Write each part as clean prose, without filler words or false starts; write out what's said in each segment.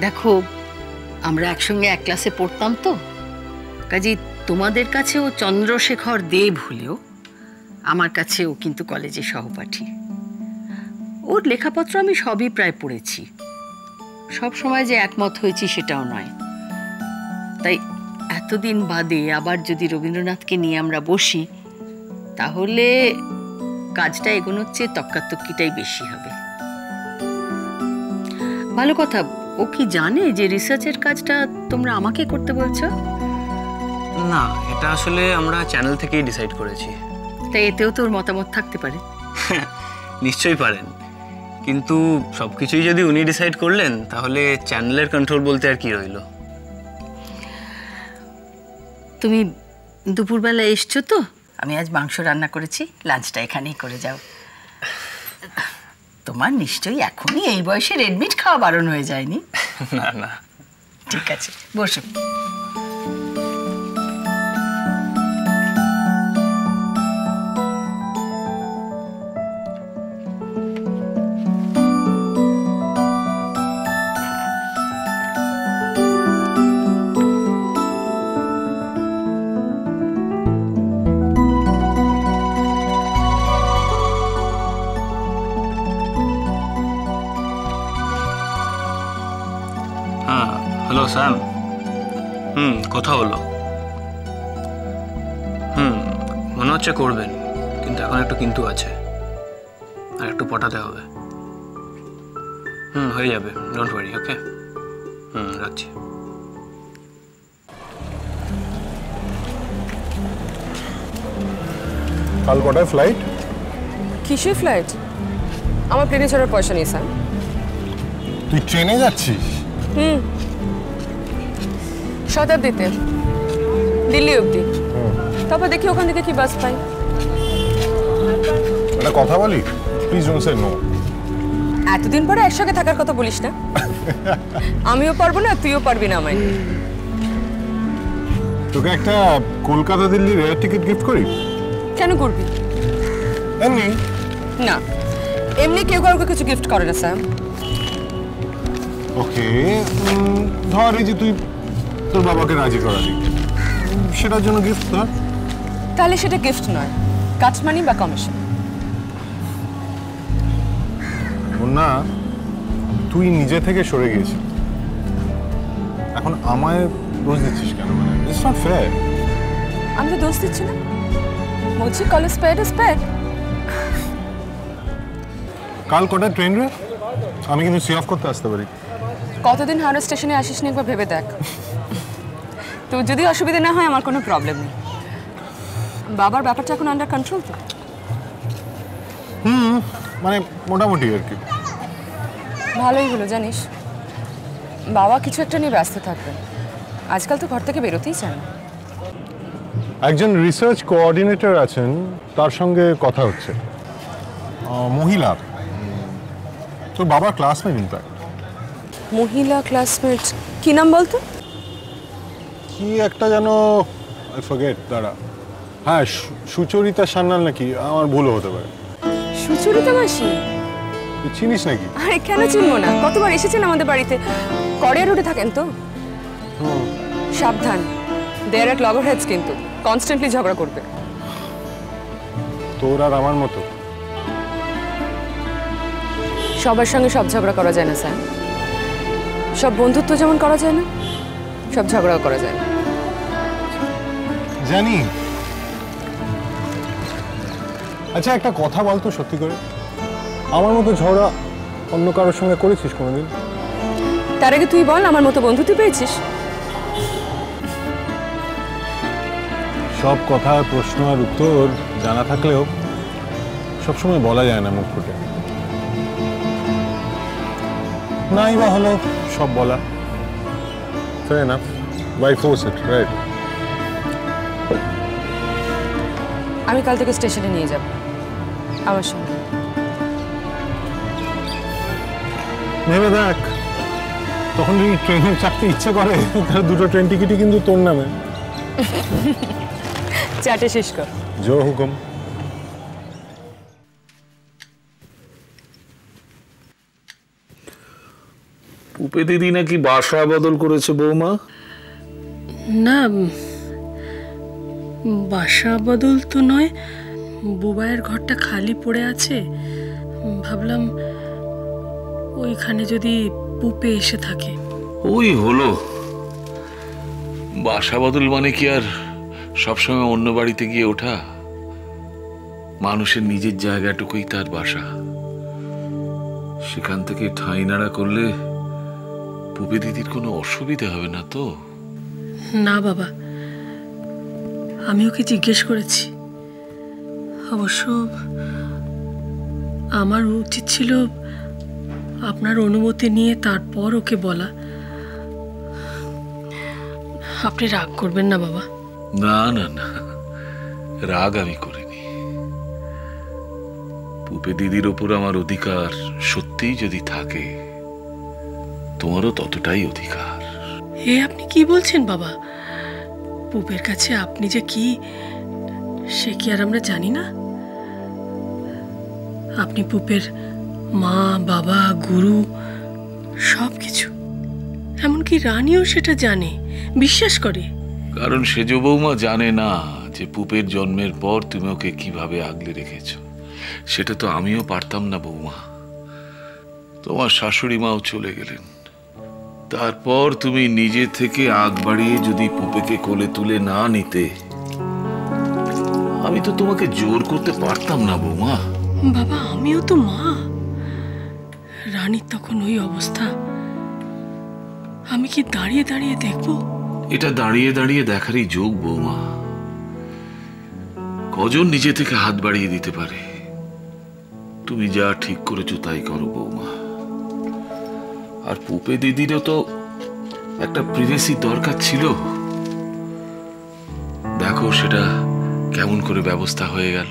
দেখো, আমরা একসঙ্গে এক ক্লাসে পড়তাম তো, কাজেই তোমাদের কাছেও চন্দ্রশেখর দেব হলেও আমার কাছেও কিন্তু কলেজে সহপাঠী। ওর লেখাপত্র আমি সবই প্রায় পড়েছি, সব সময় যে একমত হয়েছি সেটাও নয়। তাই এতদিন বাদে আবার যদি রবীন্দ্রনাথকে নিয়ে আমরা বসি, তাহলে কাজটা এগোনোর চেয়ে তক্কাতক্কিটাই বেশি হবে। ভালো কথা, ও কি জানে যে রিসার্চের কাজটা তোমরা আমাকে করতে বলছো? না, এটা আসলে আমরা চ্যানেল থেকেই ডিসাইড করেছি। তাই এতেও তোর মতামত থাকতে পারে। নিশ্চয়ই পারেন, কিন্তু সবকিছুই যদি উনি ডিসাইড করলেন তাহলে চ্যানেলের কন্ট্রোল বলতে আর কি রইল। তুমি দুপুরবেলা এসছো তো? আমি আজ মাংস রান্না করেছি, লাঞ্চটা এখানেই করে যাও। তোমার নিশ্চয়ই এখনই এই বয়সে রেডমিট খাওয়া বারণ হয়ে যায়নি? না না, ঠিক আছে, বসো। হ্যাঁ, হ্যালো স্যাম। কথা হলো। মনে হচ্ছে করবেন, কিন্তু এখন একটু কিন্তু আছে, আর একটু পটাতে হবে। হয়ে যাবে, ডোন্ট ওয়ারি। ওকে, রাখছি। কাল কটায় ফ্লাইট? কিসের ফ্লাইট? আমার প্লেনে চড়ার পয়সা নেই স্যার। তুই ট্রেনে যাচ্ছিস? শতাব্দীতে দিল্লি অবধি, তারপর দেখি ওখান থেকে কি বাস পাই। একটা কথা বলি, প্লিজ ডোন্ট সে নো। এতদিন পরে একসঙ্গে থাকার কথা বলিস না। আমিও পারবো না, তুইও পারবি না আমায়। তোকে একটা Kolkata Delhi rail ticket gift করি? কেন করবি? এমনি। না, এমনি কেউ কাউকে কিছু গিফট করে না স্যার। ওকে, ধর এই যে তুই তোর বাবাকে রাজি করালি, সেটার জন্য গিফট ধর। তাহলে সেটা গিফট নয়, কাটমানি বা কমিশন। না, তুই নিজে থেকে সরে গিয়েছিস, এখন আমায় দোষ দিচ্ছিস কেন? মানে ইটস নট ফেয়ার। আমি তো দোষ দিচ্ছি না, বলছি কল স্পেড স্পেড। কাল কটা ট্রেন রে? আমি কিন্তু সি অফ করতে আসতে পারি। কতদিন হাওড়া স্টেশনে আসিস নি, একবার ভেবে দেখ। তো যদি অসুবিধা না হয় আমার কোনো প্রবলেম নেই। বাবার ব্যাপারটা এখন আন্ডার কন্ট্রোল তো? মানে মোটামুটি আর কি। ভালোই হলো, জানিস বাবা কিছু একটা নিয়ে ব্যস্ত থাকবেন। আজকাল তো ঘর থেকে বেরোতেই চান না। একজন রিসার্চ কোঅর্ডিনেটর আছেন, তার সঙ্গে কথা হচ্ছে। মহিলা, তোর বাবার ক্লাসমেট ইনফ্যাক্ট। মহিলা ক্লাসমেট? কি নাম বলতো? কি একটা যেন, আই ফরগেট, দাঁড়া। হ্যাঁ, সুচরিতা সান্যাল নাকি, আমার ভুলও হতে পারে। সুচরিতা মাসি? তুই চিনিস নাকি? আরে কেন চিনবো না, কতবার এসেছেন আমাদের বাড়িতে। করিয়া রোডে থাকেন তো? সাবধান, দেয়ার এট লগার হেডস, কিন্তু কনস্ট্যান্টলি ঝগড়া করবে। তোর আর আমার মতো সবার সঙ্গে সব ঝগড়া করা যায় না স্যার। সব বন্ধুত্ব যেমন করা যায় না, সব ঝগড়াও করা যায় না। জানি। আচ্ছা একটা কথা বলতো সত্যি করে, আমার মতো ঝগড়া অন্য কারোর সঙ্গে করেছিস কোনোদিন? তার আগে তুই বল, আমার মতো বন্ধু তুই পেয়েছিস? সব কথার প্রশ্ন আর উত্তর জানা থাকলেও সবসময় বলা যায় না মুখ ফুটে। নাই বা হলো সব বলা। Fair enough. Why force it, right? আমি কাল থেকে স্টেশনে নিয়ে যাব আমার সঙ্গে। ভেবে দেখ, তখন যদি ট্রেনে চাপতে ইচ্ছে করে তাহলে দুটো ট্রেন টিকিটই কিন্তু তোর নামে। চাটে শেষ কর। জো হুকুম। পুপে দিদি নাকি বাসা বদল করেছে বৌমা? না, বাসা বদল তো নয়, বুবাইয়ের ঘরটা খালি পড়ে আছে, ভাবলাম ওইখানে যদি পুপে এসে থাকে। ওই হলো, বাসা বদল মানে কি আর সবসময় অন্য বাড়িতে গিয়ে ওঠা? মানুষের নিজের জায়গাটুকুই তার বাসা, সেখান থেকে ঠাঁই নাড়া করলে পুপে দিদির কোনো অসুবিধা হবে না তো? না বাবা, আমি ওকে জিজ্ঞেস করেছি। অবশ্য আমার উচিত ছিল আপনার অনুমতি নিয়ে তারপর ওকে বলা। আপনি রাগ করবেন না বাবা। না না না, রাগ আমি করিনি। পুপে দিদির ওপর আমার অধিকার সত্যিই যদি থাকে, তোমারও ততটাই অধিকার। এ আপনি কি বলছেন বাবা? পুপের কাছে আপনি যে কি, সে কি আর আমরা জানি না? আপনি পুপের মা, বাবা, গুরু, সব কিছু। এমনকি রানীও সেটা জানে, বিশ্বাস করে। কারণ সেজ বৌমা জানে না যে পুপের জন্মের পর তুমি ওকে কিভাবে আগলে রেখেছ। সেটা তো আমিও পারতাম না বৌমা। তোমার শাশুড়ি মাও চলে গেলেন, তারপর তুমি নিজে থেকে আগ বাড়িয়ে যদি পুপেকে কোলে তুলে না নিতে, আমি তো তোমাকে জোর করতে পারতাম না বৌমা। বাবা, আমিও তো মা। রানীর তখন ওই অবস্থা, আমি কি দাঁড়িয়ে দাঁড়িয়ে দেখবো? এটা দাঁড়িয়ে দাঁড়িয়ে দেখারই যোগ বৌমা। কজন নিজে থেকে হাত বাড়িয়ে দিতে পারে? তুমি যা ঠিক করেছো তাই করো বৌমা। আর পুপে দিদিরও তো একটা প্রিভেসি দরকার ছিল। দেখো সেটা কেমন করে ব্যবস্থা হয়ে গেল।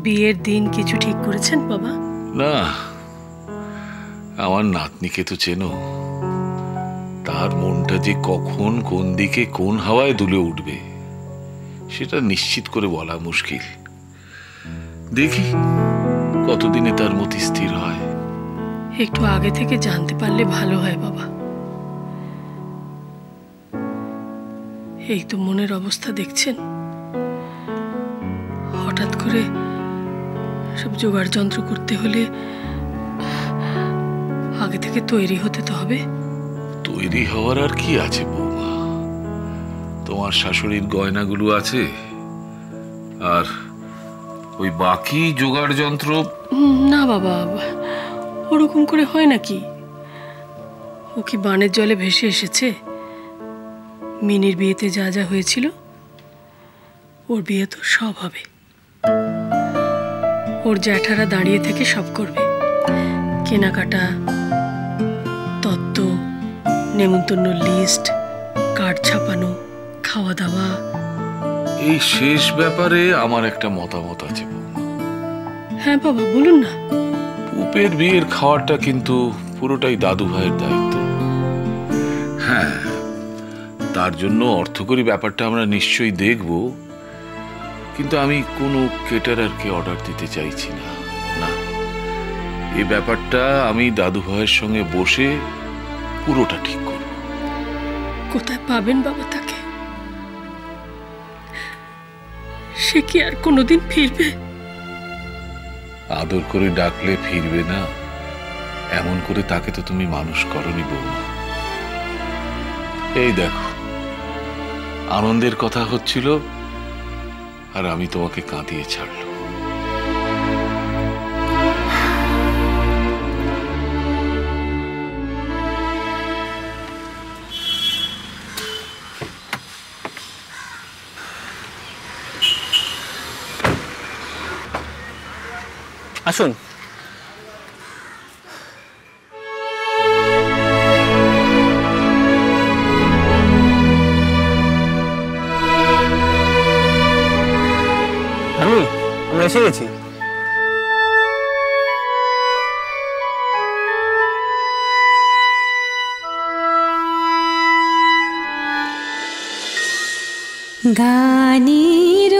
বিয়ের দিন কিছু ঠিক করেছেন বাবা? না, আমার নাতনিকে তো চেনো, তার মনটা যে কখন কোন দিকে কোন হাওয়ায় দুলে উঠবে সেটা নিশ্চিত করে বলা মুশকিল। দেখি কতদিনে তার মতি স্থির হয়। একটু আগে থেকে জানতে পারলে ভালো হয় বাবা। এই তো মনের অবস্থা দেখছেন, হঠাৎ করে সব জোগাড় যন্ত্র করতে হলে আগে থেকে তৈরি হতে তো হবে। তৈরি হওয়ার আর কি আছে বৌমা? তোমার শাশুড়ির গয়নাগুলো আছে, আর ওই বাকি জোগাড় যন্ত্র। না বাবা, ওরকম করে হয় নাকি? ও কি বানের জলে ভেসে এসেছে? মিনির বিয়েতে যা যা হয়েছিল, ওর বিয়ে তো সব হবে। ওর জ্যাঠারা দাঁড়িয়ে থেকে সব করবে, কেনাকাটা, তত্ত্ব, নেমন্তন্ন লিস্ট, কার্ড ছাপানো, খাওয়া দাওয়া। এই শেষ ব্যাপারে আমার একটা মতামত আছে বৌমা। হ্যাঁ বাবা, বলুন না। পুপের বিয়ের খাওয়াটা কিন্তু পুরোটাই দাদু ভাইয়ের দায়িত্ব। হ্যাঁ, তার জন্য অর্থকরী ব্যাপারটা আমরা নিশ্চয়ই দেখব, কিন্তু আমি কোনো কেটারারকে অর্ডার দিতে চাইছি না। না, এই ব্যাপারটা আমি দাদু ভাইয়ের সঙ্গে বসে পুরোটা ঠিক করব। কোথায় পাবেন বাবা তাকে? সে কি আর কোনোদিন ফিরবে? আদর করে ডাকলে ফিরবে না এমন করে তাকে তো তুমি মানুষ করনি বৌমা। এই দেখো, আনন্দের কথা হচ্ছিল আর আমি তোমাকে কাঁদিয়ে ছাড়লো। আসুন। আমরা এসে গেছি। গানের